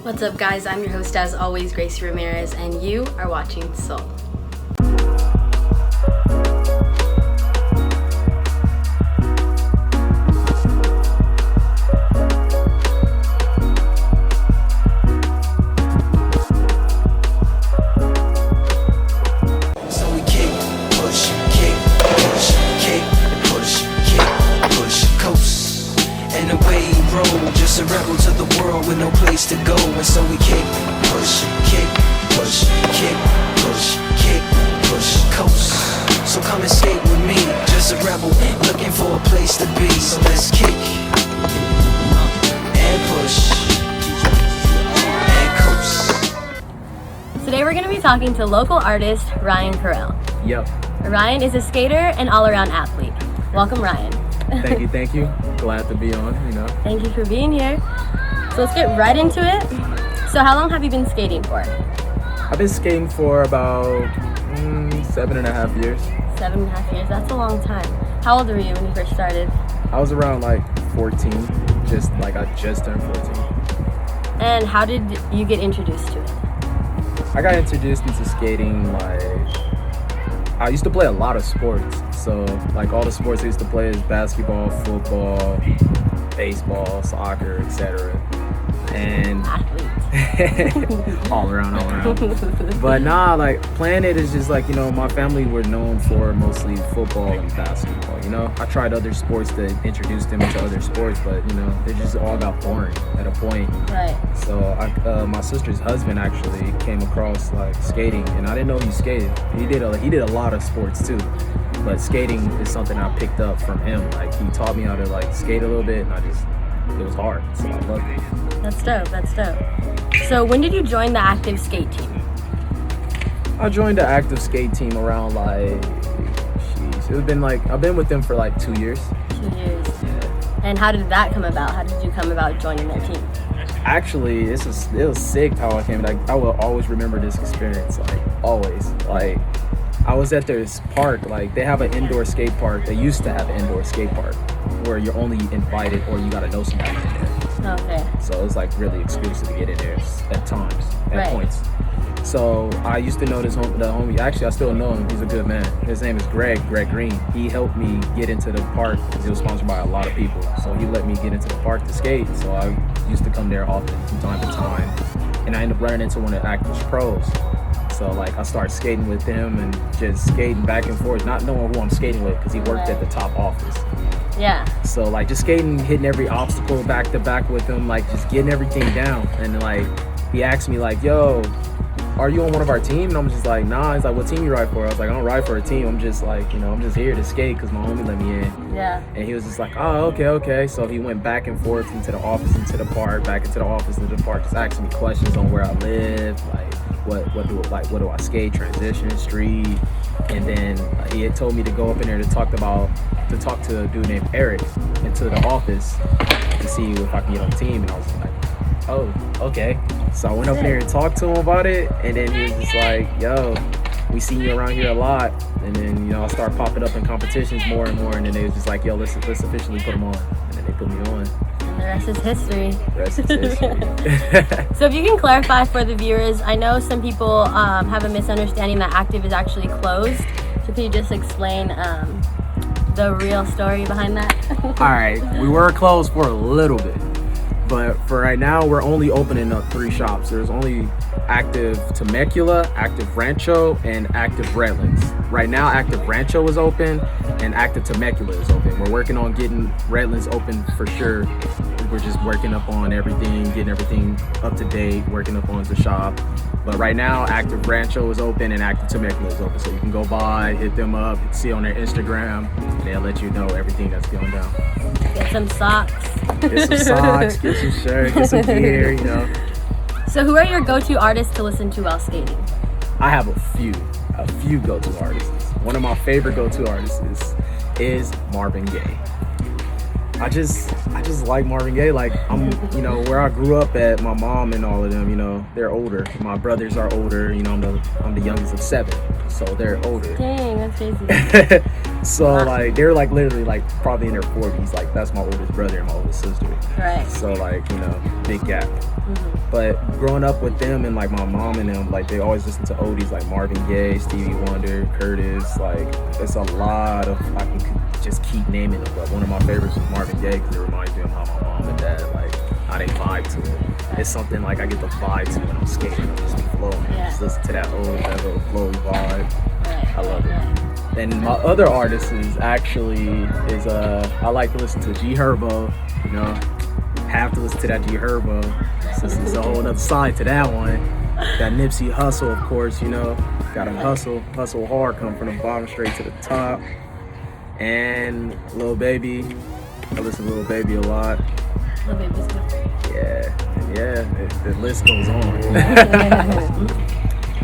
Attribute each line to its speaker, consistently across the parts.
Speaker 1: What's up, guys? I'm your host, as always, Gracie Ramirez, and you are watching Soul.
Speaker 2: Just a rebel to the world with no place to go. And so we kick, push, kick, push, coast. So come and skate with me. Just a rebel looking for a place to be. So let's kick and push and coast.
Speaker 1: Today we're going to be talking to local artist Ryan Carrell.
Speaker 3: Yep.
Speaker 1: Ryan is a skater and all-around athlete. Welcome, Ryan.
Speaker 3: Thank you. Glad to be on,
Speaker 1: Thank you for being here. So let's get right into it. So how long have you been skating for?
Speaker 3: I've been skating for about 7.5 years.
Speaker 1: 7.5 years, that's a long time. How old were you when you first started?
Speaker 3: I was around like 14, I just turned 14.
Speaker 1: And how did you get introduced to it?
Speaker 3: I got introduced into skating I used to play a lot of sports. So all the sports I used to play is basketball, football, baseball, soccer, etc. And all around. But playing it is just my family were known for mostly football and basketball. I tried other sports to introduce them into other sports, but they just all got boring at a point.
Speaker 1: Right.
Speaker 3: So my sister's husband actually came across skating, and I didn't know he skated. He did a lot of sports too. But skating is something I picked up from him. He taught me how to skate a little bit, and it was hard, so I loved it.
Speaker 1: That's dope. So when did you join the active skate team?
Speaker 3: I joined the active skate team around I've been with them for 2 years.
Speaker 1: 2 years.
Speaker 3: Yeah.
Speaker 1: And how did that come about? How did you come about joining that team?
Speaker 3: Actually, it was sick how I came. I will always remember this experience. Always. I was at this park. They have an indoor skate park. They used to have an indoor skate park where you're only invited or you gotta know somebody in there.
Speaker 1: Okay.
Speaker 3: So it's really exclusive to get in there at times, at points. So I used to know the homie. Actually, I still know him. He's a good man. His name is Greg Green. He helped me get into the park because it was sponsored by a lot of people. So he let me get into the park to skate. So I used to come there often from time to time. And I ended up running into one of the active pros. So I started skating with him and just skating back and forth, not knowing who I'm skating with because he worked at the top office.
Speaker 1: Yeah. So
Speaker 3: just skating, hitting every obstacle back to back with him, just getting everything down. And he asked me yo, are you on one of our team? And I'm just nah. He's what team you ride for? I was I don't ride for a team. I'm just I'm just here to skate because my homie let me in.
Speaker 1: Yeah.
Speaker 3: And he was just oh, okay. So he went back and forth into the office, into the park, back into the office, into the park, just asking me questions on where I live, what do I skate, transition, street. And then he had told me to go up in there to talk to a dude named Eric into the office to see if I can get on the team. And I was oh, okay. So I went up there and talked to him about it, and then he was just yo, we see you around here a lot. And then I start popping up in competitions more and more, and then they was just yo, let's officially put him on. And then they put me on.
Speaker 1: The rest is history.
Speaker 3: History.
Speaker 1: So if you can clarify for the viewers, I know some people have a misunderstanding that active is actually closed. So can you just explain the real story behind that?
Speaker 3: All right, we were closed for a little bit. But for right now, we're only opening up 3 shops. There's only Active Temecula, Active Rancho, and Active Redlands. Right now, Active Rancho is open and Active Temecula is open. We're working on getting Redlands open for sure. We're just working up on everything, getting everything up to date, working up on the shop. But right now, Active Rancho is open and Active Temecula is open. So you can go by, hit them up, see on their Instagram. They'll let you know everything that's going down.
Speaker 1: Get some socks.
Speaker 3: Get some socks, get some shirt, get some gear,
Speaker 1: So who are your go-to artists to listen to while skating?
Speaker 3: I have a few go-to artists. One of my favorite go-to artists is Marvin Gaye. I just like Marvin Gaye. I'm, where I grew up at, my mom and all of them, they're older. My brothers are older. I'm the youngest of 7, so they're older.
Speaker 1: Dang, that's crazy.
Speaker 3: So like they're like literally like probably in their 40s. Like that's my oldest brother and my oldest sister.
Speaker 1: Right.
Speaker 3: So like, you know, big gap.
Speaker 1: Mm-hmm.
Speaker 3: But growing up with them and like my mom and them, like they always listen to oldies like Marvin Gaye, Stevie Wonder, Curtis. Like it's a lot of, I can just keep naming them. But one of my favorites was Marvin Gaye because it reminds me of how my mom and dad, like how they vibe to it. It's something like I get the vibe to when I'm skating. I'm just flowing.
Speaker 1: Yeah.
Speaker 3: Just listen to that little flowy vibe.
Speaker 1: Right.
Speaker 3: I love it. And my other artist is actually I like to listen to G Herbo. You know, have to listen to that G Herbo. So this is a whole other side to that one. That Nipsey Hussle, of course. You know, gotta hustle hard, come from the bottom straight to the top. And Lil Baby, I listen to Lil Baby a lot.
Speaker 1: Lil Baby's good.
Speaker 3: Yeah. The list goes on.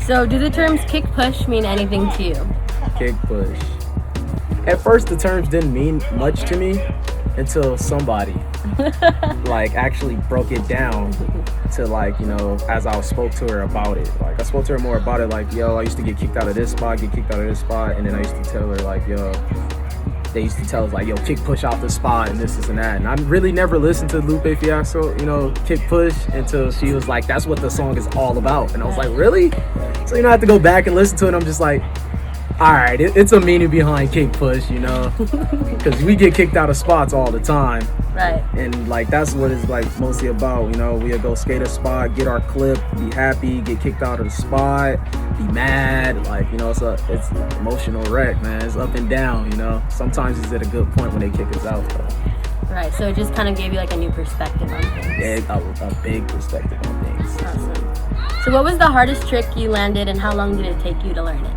Speaker 1: So, do the terms kick push mean anything to you?
Speaker 3: Kick push. At first, the terms didn't mean much to me until somebody like actually broke it down to, like, you know, as I spoke to her about it. Like I spoke to her more about it, like, yo, I used to get kicked out of this spot, and then I used to tell her like, yo, they used to tell us like, yo, kick push out the spot and this and that. And I really never listened to Lupe Fiasco, you know, kick push until she was like, that's what the song is all about. And I was like, really? So, you know, I have to go back and listen to it. I'm just like, all right, it's a meaning behind kick push, you know, because we get kicked out of spots all the time.
Speaker 1: Right.
Speaker 3: And like that's what it's like mostly about, you know. We'll go skate a spot, get our clip, be happy, get kicked out of the spot, be mad, like, you know, it's emotional wreck, man. It's up and down, you know. Sometimes it's at a good point when they kick us out, though.
Speaker 1: Right, so it just kind of gave you like a new perspective on things.
Speaker 3: Yeah, a big perspective on things.
Speaker 1: Awesome. So what was the hardest trick you landed and how long did it take you to learn it?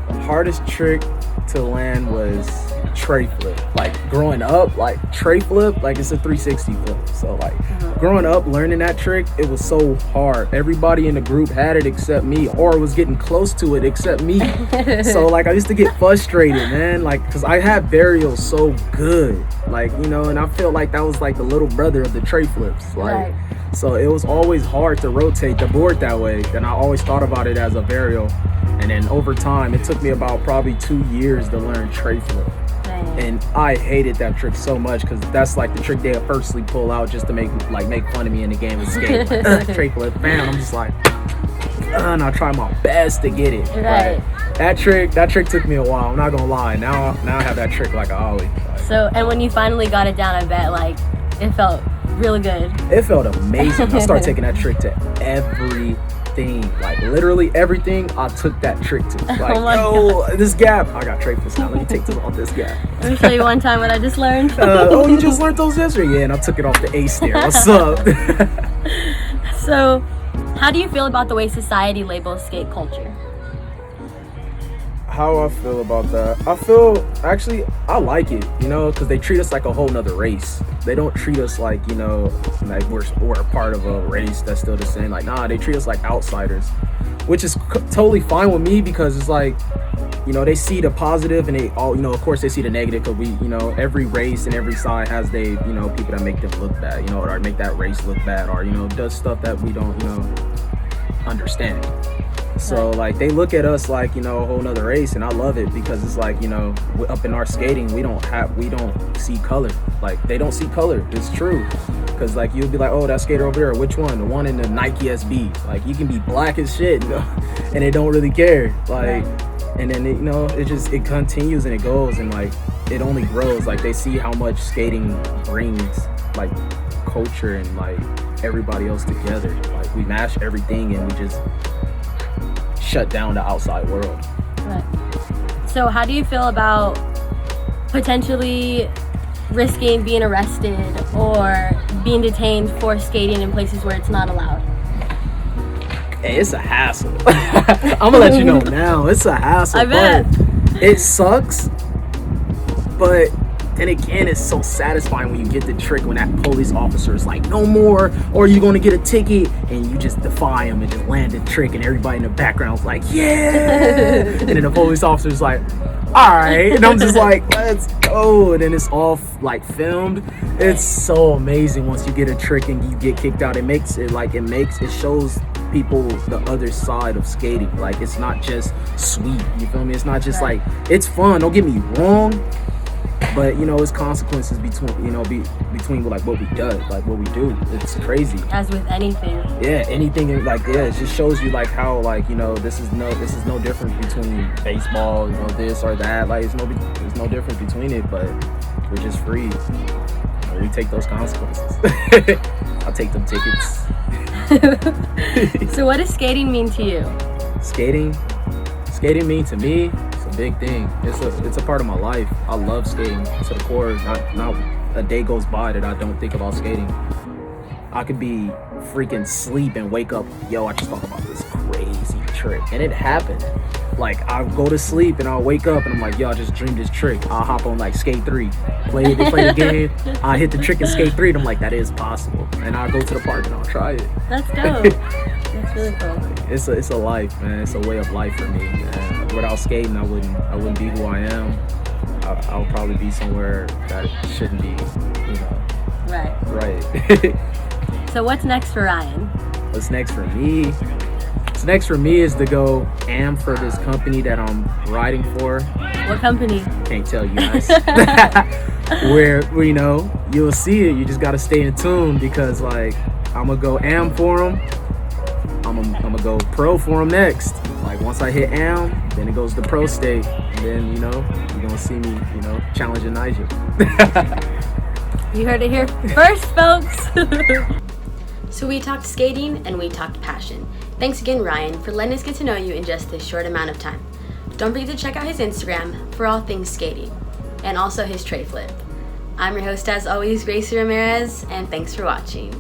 Speaker 3: The hardest trick to land was tray flip. Like growing up, like tray flip, like it's a 360 flip. So like growing up, learning that trick, it was so hard. Everybody in the group had it except me, or was getting close to it except me. So like I used to get frustrated, man, like because I had burial so good, like, you know, and I feel like that was like the little brother of the tray flips, like.
Speaker 1: Right.
Speaker 3: So it was always hard to rotate the board that way, and I always thought about it as a burial. And then over time, it took me about probably 2 years to learn tray flip. And I hated that trick so much because that's like the trick they firstly pull out just to make fun of me in the game of skate. Like, tray flip, bam. I'm just like, and I try my best to get it.
Speaker 1: Right.
Speaker 3: That trick took me a while. I'm not gonna lie. Now I have that trick like a ollie.
Speaker 1: So, and when you finally got it down, I bet like it felt really good.
Speaker 3: It felt amazing. I started taking that trick to everything. Like literally everything I took that trick to. Like,
Speaker 1: God.
Speaker 3: This gap, I got tray flips now. Let me take this off this gap.
Speaker 1: Let me show you one time what I just learned.
Speaker 3: You just learned those yesterday? Yeah, and I took it off the A stair. What's up?
Speaker 1: So, how do you feel about the way society labels skate culture?
Speaker 3: How I feel about that? I like it, you know, because they treat us like a whole nother race. They don't treat us like, you know, like we're a part of a race that's still the same. Like, nah, they treat us like outsiders, which is totally fine with me because it's like, you know, they see the positive and they all, you know, of course they see the negative because we, you know, every race and every side has you know, people that make them look bad, you know, or make that race look bad, or, you know, does stuff that we don't, you know, understand. So like they look at us like, you know, a whole nother race, and I love it because it's like, you know, up in our skating we don't see color. Like they don't see color. It's true, because like you'll be like, oh, that skater over there, which one? The one in the Nike SB. Like you can be black as shit, you know, and they don't really care. Like, and then you know, it continues and it goes, and like it only grows. Like they see how much skating brings like culture and like everybody else together. Like we mash everything and we just shut down the outside world.
Speaker 1: Right. So how do you feel about potentially risking being arrested or being detained for skating in places where it's not allowed?
Speaker 3: Hey, it's a hassle. I'm gonna let you know now. It's a hassle.
Speaker 1: I bet.
Speaker 3: But it sucks. But then again, it's so satisfying when you get the trick when that police officer is like, no more, or you're gonna get a ticket, and you just defy him and just land the trick, and everybody in the background's like, yeah. And then the police officer's like, all right. And I'm just like, let's go. And then it's all like filmed. It's so amazing once you get a trick and you get kicked out. It shows people the other side of skating. Like, it's not just sweet, you feel me? It's not just
Speaker 1: Right.
Speaker 3: like, it's fun, don't get me wrong, but you know, it's consequences between, you know, between like what we do, it's crazy.
Speaker 1: As with anything.
Speaker 3: Yeah, anything, like, yeah, it just shows you like how, like, you know, this is no difference between baseball, you know, this or that. Like, there's no difference between it, but we're just free. You know, we take those consequences. I'll take them tickets.
Speaker 1: So what does skating mean to you?
Speaker 3: Skating mean to me, it's a big thing. It's a part of my life. I love skating to the core. Not a day goes by that I don't think about skating. I could be freaking sleep and wake up, yo, I just thought about this crazy trick, and it happened. Like, I'll go to sleep and I'll wake up and I'm like, yo, I just dreamed this trick. I'll hop on like skate 3, play the game, I hit the trick in skate 3, and I'm like, that is possible. And I'll go to the park and I'll try it.
Speaker 1: That's dope. That's really cool.
Speaker 3: It's a life, man. It's a way of life for me, man. Without skating, I wouldn't be who I am. I'll probably be somewhere that it shouldn't be, you know. Right.
Speaker 1: So what's next for Ryan?
Speaker 3: What's next for me? What's next for me is to go am for this company that I'm riding for.
Speaker 1: What company?
Speaker 3: Can't tell you guys. where you know, you'll see it. You just gotta stay in tune, because like, I'm gonna go am for them. I'm gonna go pro for them next. Like, once I hit am, then it goes to pro state, and then, you know, you're gonna see me, you know, challenging Nigel.
Speaker 1: You heard it here first, folks.
Speaker 4: So we talked skating and we talked passion. Thanks again, Ryan, for letting us get to know you in just this short amount of time. Don't forget to check out his Instagram for all things skating, and also his tray flip. I'm your host, as always, Gracie Ramirez, and thanks for watching.